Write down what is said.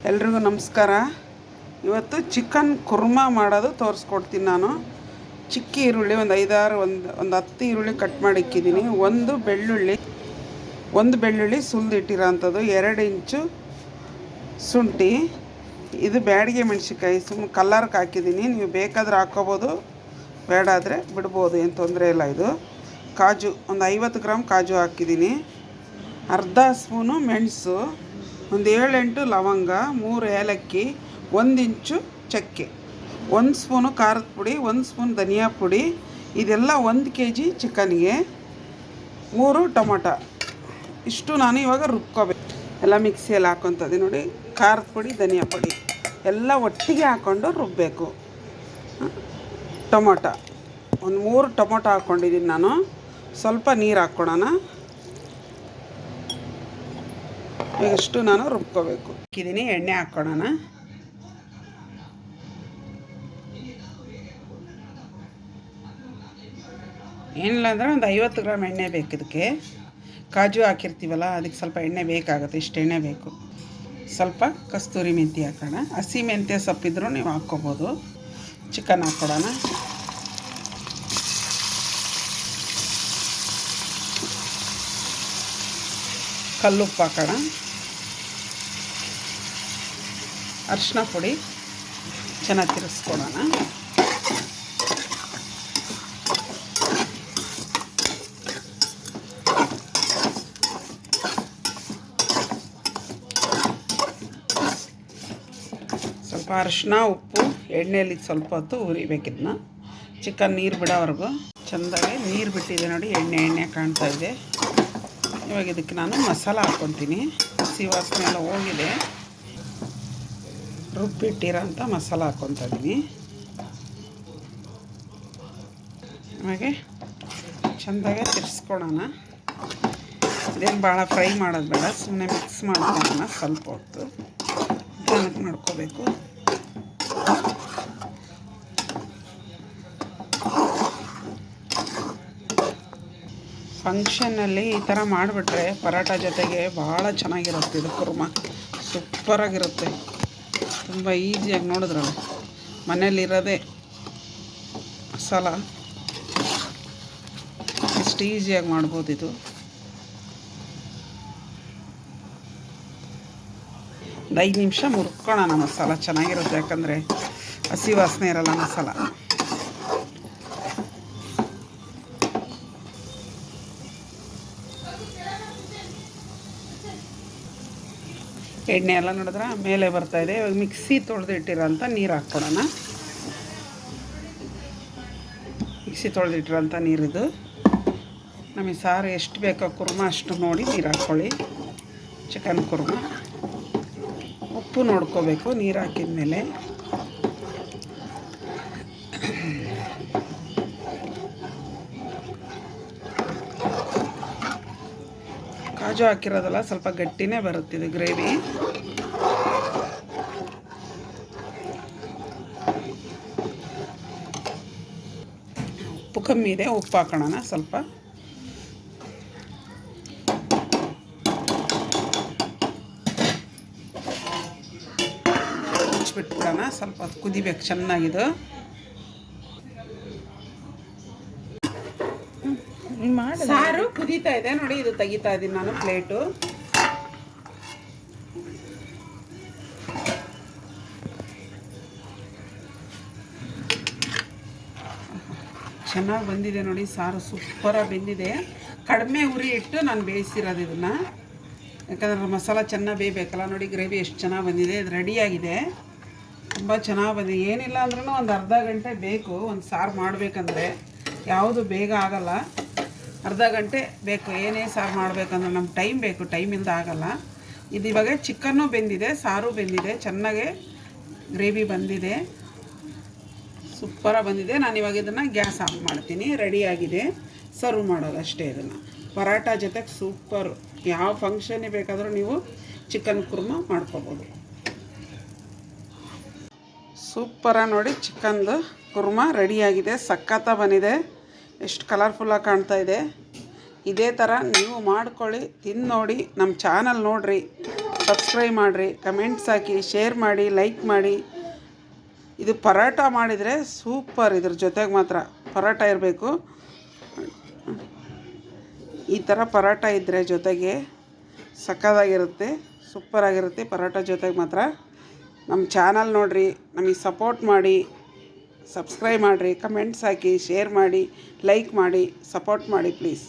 ಎಲ್ರಿಗೂ ನಮಸ್ಕಾರ. ಇವತ್ತು ಚಿಕನ್ ಕುರ್ಮಾ ಮಾಡೋದು ತೋರಿಸ್ಕೊಡ್ತೀನಿ ನಾನು. ಚಿಕ್ಕ ಈರುಳ್ಳಿ ಒಂದು 10 ಈರುಳ್ಳಿ ಕಟ್ ಮಾಡಿ ಇಕ್ಕಿದ್ದೀನಿ. ಒಂದು ಬೆಳ್ಳುಳ್ಳಿ ಸುಲಿದಿಟ್ಟಿರೋ ಅಂಥದ್ದು, 2 ಇಂಚು ಶುಂಠಿ, ಇದು ಬ್ಯಾಡಿಗೆ ಮೆಣಸಿನ್ಕಾಯಿ ಸುಮ್ಮನೆ ಕಲ್ಲರ್ಗೆ ಹಾಕಿದ್ದೀನಿ. ನೀವು ಬೇಕಾದ್ರೆ ಹಾಕ್ಕೋಬೋದು, ಬೇಡ ಆದರೆ ಬಿಡ್ಬೋದು, ಏನು ತೊಂದರೆ ಇಲ್ಲ. ಇದು ಕಾಜು ಒಂದು 50 ಗ್ರಾಮ್ ಕಾಜು ಹಾಕಿದ್ದೀನಿ. ಅರ್ಧ ಸ್ಪೂನು ಮೆಣಸು, ಒಂದು 7-8 ಲವಂಗ, 3 ಏಲಕ್ಕಿ, 1 ಇಂಚು ಚಕ್ಕೆ, 1 ಸ್ಪೂನು ಖಾರದ ಪುಡಿ, 1 ಸ್ಪೂನ್ ಧನಿಯಾ ಪುಡಿ. ಇದೆಲ್ಲ 1 kg ಚಿಕನ್ಗೆ. 3 ಟೊಮೊಟೊ. ಇಷ್ಟು ನಾನು ಇವಾಗ ರುಬ್ಕೋಬೇಕು. ಎಲ್ಲ ಮಿಕ್ಸಿಯಲ್ಲಿ ಹಾಕ್ಕೊತದೆ ನೋಡಿ. ಖಾರದ ಪುಡಿ, ಧನಿಯಾ ಪುಡಿ ಎಲ್ಲ ಒಟ್ಟಿಗೆ ಹಾಕ್ಕೊಂಡು ರುಬ್ಬಬೇಕು. ಟೊಮೊಟೊ ಒಂದು 3 ಟೊಮೊಟೊ ಹಾಕ್ಕೊಂಡಿದ್ದೀನಿ ನಾನು. ಸ್ವಲ್ಪ ನೀರು ಹಾಕ್ಕೊಳೋಣ. ಇಷ್ಟು ನಾನು ರುಬ್ಕೋಬೇಕು. ಹಾಕಿದ್ದೀನಿ. ಎಣ್ಣೆ ಹಾಕ್ಕೊಳ್ಳೋಣ. ಏನಿಲ್ಲ ಅಂದರೆ ಒಂದು 50 ಗ್ರಾಮ್ ಎಣ್ಣೆ ಬೇಕು ಇದಕ್ಕೆ. ಕಾಜು ಹಾಕಿರ್ತೀವಲ್ಲ, ಅದಕ್ಕೆ ಸ್ವಲ್ಪ ಎಣ್ಣೆ ಬೇಕಾಗುತ್ತೆ. ಇಷ್ಟು ಎಣ್ಣೆ ಬೇಕು. ಸ್ವಲ್ಪ ಕಸ್ತೂರಿ ಮೆಂತ್ಯ ಹಾಕೋಣ. ಹಸಿ ಮೆಂತ್ಯ ಸೊಪ್ಪಿದ್ರೂ ನೀವು ಹಾಕ್ಕೋಬೋದು. ಚಿಕನ್ ಹಾಕ್ಕೊಡೋಣ. ಕಲ್ಲುಪ್ಪು ಹಾಕೋಣ. ಅರಿಶಿನ ಪುಡಿ ಚೆನ್ನಾಗಿ ತಿರ್ಸ್ಕೊಡೋಣ. ಸ್ವಲ್ಪ ಅರಿಶಿನ, ಉಪ್ಪು, ಎಣ್ಣೆಯಲ್ಲಿ ಸ್ವಲ್ಪ ಹೊತ್ತು ಹುರಿಬೇಕಿದ್ನ. ಚಿಕನ್ ನೀರು ಬಿಡೋವರೆಗೂ ಚೆಂದಾಗಿ ನೀರು ಬಿಟ್ಟಿದೆ ನೋಡಿ. ಎಣ್ಣೆ ಕಾಣ್ತಾ ಇದೆ. ಇವಾಗ ಇದಕ್ಕೆ ನಾನು ಮಸಾಲ ಹಾಕ್ಕೊತೀನಿ. ಹಸಿ ವಾಸನೆ ಎಲ್ಲ ಹೋಗಿದೆ. ರುಬ್ಬಿಟ್ಟಿರೋಂಥ ಮಸಾಲ ಹಾಕ್ಕೊತಾ ಇದ್ದೀನಿ. ಹಾಗೆ ಚೆಂದಾಗೆ ತಿರ್ಸ್ಕೊಳೋಣ. ಇದೇನು ಭಾಳ ಫ್ರೈ ಮಾಡೋದು ಬೇಡ, ಸುಮ್ಮನೆ ಮಿಕ್ಸ್ ಮಾಡ್ಕೊಳ್ಳೋಣ. ಸ್ವಲ್ಪ ಹೊತ್ತು ಜನಕ್ಕೆ ಮಾಡ್ಕೋಬೇಕು. ಫಂಕ್ಷನ್ನಲ್ಲಿ ಈ ಥರ ಮಾಡಿಬಿಟ್ರೆ ಪರೋಟ ಜೊತೆಗೆ ಭಾಳ ಚೆನ್ನಾಗಿರುತ್ತೆ. ಇದು ಕುರ್ಮ ಸೂಪರಾಗಿರುತ್ತೆ. ತುಂಬ ಈಸಿಯಾಗಿ ನೋಡಿದ್ರಲ್ಲ, ಮನೇಲಿರೋದೇ ಮಸಾಲ, ಎಷ್ಟು ಈಸಿಯಾಗಿ ಮಾಡ್ಬೋದು ಇದು. ಒಂದು 5 ನಿಮಿಷ ಮುರ್ಕೊಳ್ಳೋಣ. ಮಸಾಲ ಚೆನ್ನಾಗಿರುತ್ತೆ, ಯಾಕಂದರೆ ಹಸಿ ವಾಸನೆ ಇರಲ್ಲ ಮಸಾಲ. ಎಣ್ಣೆ ಎಲ್ಲ ನೋಡಿದ್ರೆ ಮೇಲೆ ಬರ್ತಾಯಿದೆ. ಇವಾಗ ಮಿಕ್ಸಿ ತೊಳೆದಿಟ್ಟಿರೋಂಥ ನೀರು ಹಾಕ್ಕೊಡೋಣ. ಮಿಕ್ಸಿ ತೊಳೆದಿಟ್ಟಿರೋಂಥ ನೀರಿದು. ನಮಗೆ ಸಾರು ಎಷ್ಟು ಬೇಕೋ ಕುರ್ಮ ಅಷ್ಟು ನೋಡಿ ನೀರು ಹಾಕ್ಕೊಳ್ಳಿ. ಚಿಕನ್ ಕುರ್ಮ ಉಪ್ಪು ನೋಡ್ಕೋಬೇಕು ನೀರು ಹಾಕಿದ ಮೇಲೆ. ಕಾಜು ಹಾಕಿರೋದಲ್ಲ, ಸ್ವಲ್ಪ ಗಟ್ಟಿನೇ ಬರುತ್ತಿದೆ ಗ್ರೇವಿ. ಉಪ್ಪು ಕಮ್ಮಿ ಇದೆ, ಉಪ್ಪು ಹಾಕೋಣ ಸ್ವಲ್ಪ. ಮುಚ್ಚಿಬಿಟ್ಬಿಡೋಣ. ಸ್ವಲ್ಪ ಹೊತ್ತು ಕುದಿಬೇಕು ಚೆನ್ನಾಗಿದು. ಸಾರು ಕುದೀತಾ ಇದೆ ನೋಡಿ. ಇದು ತೆಗಿತಾ ಇದ್ದೀನಿ ನಾನು ಪ್ಲೇಟು. ಚೆನ್ನಾಗಿ ಬಂದಿದೆ ನೋಡಿ. ಸಾರು ಸೂಪರಾಗಿ ಬೆಂದಿದೆ. ಕಡಿಮೆ ಉರಿ ಇಟ್ಟು ನಾನು ಬೇಯಿಸಿರೋದು ಇದನ್ನು, ಯಾಕಂದರೆ ಮಸಾಲ ಚೆನ್ನಾಗಿ ಬೇಯಬೇಕಲ್ಲ. ನೋಡಿ ಗ್ರೇವಿ ಎಷ್ಟು ಚೆನ್ನಾಗಿ ಬಂದಿದೆ. ಇದು ರೆಡಿಯಾಗಿದೆ. ತುಂಬ ಚೆನ್ನಾಗಿ ಬಂದಿದೆ. ಏನಿಲ್ಲ ಅಂದ್ರೂ ಒಂದು ಅರ್ಧ ಗಂಟೆ ಬೇಕು ಒಂದು ಸಾರು ಮಾಡಬೇಕಂದ್ರೆ. ಯಾವುದು ಬೇಗ ಆಗಲ್ಲ, ಅರ್ಧ ಗಂಟೆ ಬೇಕು. ಏನೇ ಸಾರು ಮಾಡಬೇಕಂದ್ರೆ ನಮ್ಗೆ ಟೈಮ್ ಬೇಕು, ಟೈಮಿಂದ ಆಗಲ್ಲ. ಇದು ಇವಾಗ ಚಿಕನ್ನು ಬೆಂದಿದೆ, ಸಾರು ಬೆಂದಿದೆ, ಚೆನ್ನಾಗೆ ಗ್ರೇವಿ ಬಂದಿದೆ, ಸೂಪರಾಗಿ ಬಂದಿದೆ. ನಾನು ಇವಾಗ ಇದನ್ನು ಗ್ಯಾಸ್ ಆಫ್ ಮಾಡ್ತೀನಿ. ರೆಡಿಯಾಗಿದೆ, ಸರ್ವ್ ಮಾಡೋದು ಅಷ್ಟೇ. ಇದನ್ನು ಪರೋಟ ಜೊತೆಗೆ ಸೂಪರು. ಯಾವ ಫಂಕ್ಷನ್ಗೆ ಬೇಕಾದರೂ ನೀವು ಚಿಕನ್ ಕುರ್ಮ ಮಾಡ್ಕೋಬೋದು. ಸೂಪರಾಗಿ ನೋಡಿ ಚಿಕನ್ದು ಕುರ್ಮ ರೆಡಿಯಾಗಿದೆ. ಸಖತ್ತಾಗಿ ಬಂದಿದೆ. ಎಷ್ಟು ಕಲರ್ಫುಲ್ಲಾಗಿ ಕಾಣ್ತಾ ಇದೆ. ಇದೇ ಥರ ನೀವು ಮಾಡ್ಕೊಳ್ಳಿ, ತಿಂದು ನೋಡಿ. ನಮ್ಮ ಚಾನಲ್ ನೋಡಿರಿ, ಸಬ್ಸ್ಕ್ರೈಬ್ ಮಾಡಿರಿ, ಕಮೆಂಟ್ಸ್ ಹಾಕಿ, ಶೇರ್ ಮಾಡಿ, ಲೈಕ್ ಮಾಡಿ. ಇದು ಪರೋಟ ಮಾಡಿದರೆ ಸೂಪರ್. ಇದ್ರ ಜೊತೆಗೆ ಮಾತ್ರ ಪರೋಟ ಇರಬೇಕು. ಈ ಥರ ಪರೋಟ ಇದ್ದರೆ ಜೊತೆಗೆ ಸಕ್ಕತ್ತಾಗಿರುತ್ತೆ, ಸೂಪರಾಗಿರುತ್ತೆ. ಪರೋಟ ಜೊತೆಗೆ ಮಾತ್ರ. ನಮ್ಮ ಚಾನಲ್ ನೋಡಿರಿ, ನಮಗೆ ಸಪೋರ್ಟ್ ಮಾಡಿ, ಸಬ್ಸ್ಕ್ರೈಬ್ ಮಾಡಿರಿ, ಕಮೆಂಟ್ಸ್ ಹಾಕಿ, ಶೇರ್ ಮಾಡಿ, ಲೈಕ್ ಮಾಡಿ, ಸಪೋರ್ಟ್ ಮಾಡಿ ಪ್ಲೀಸ್.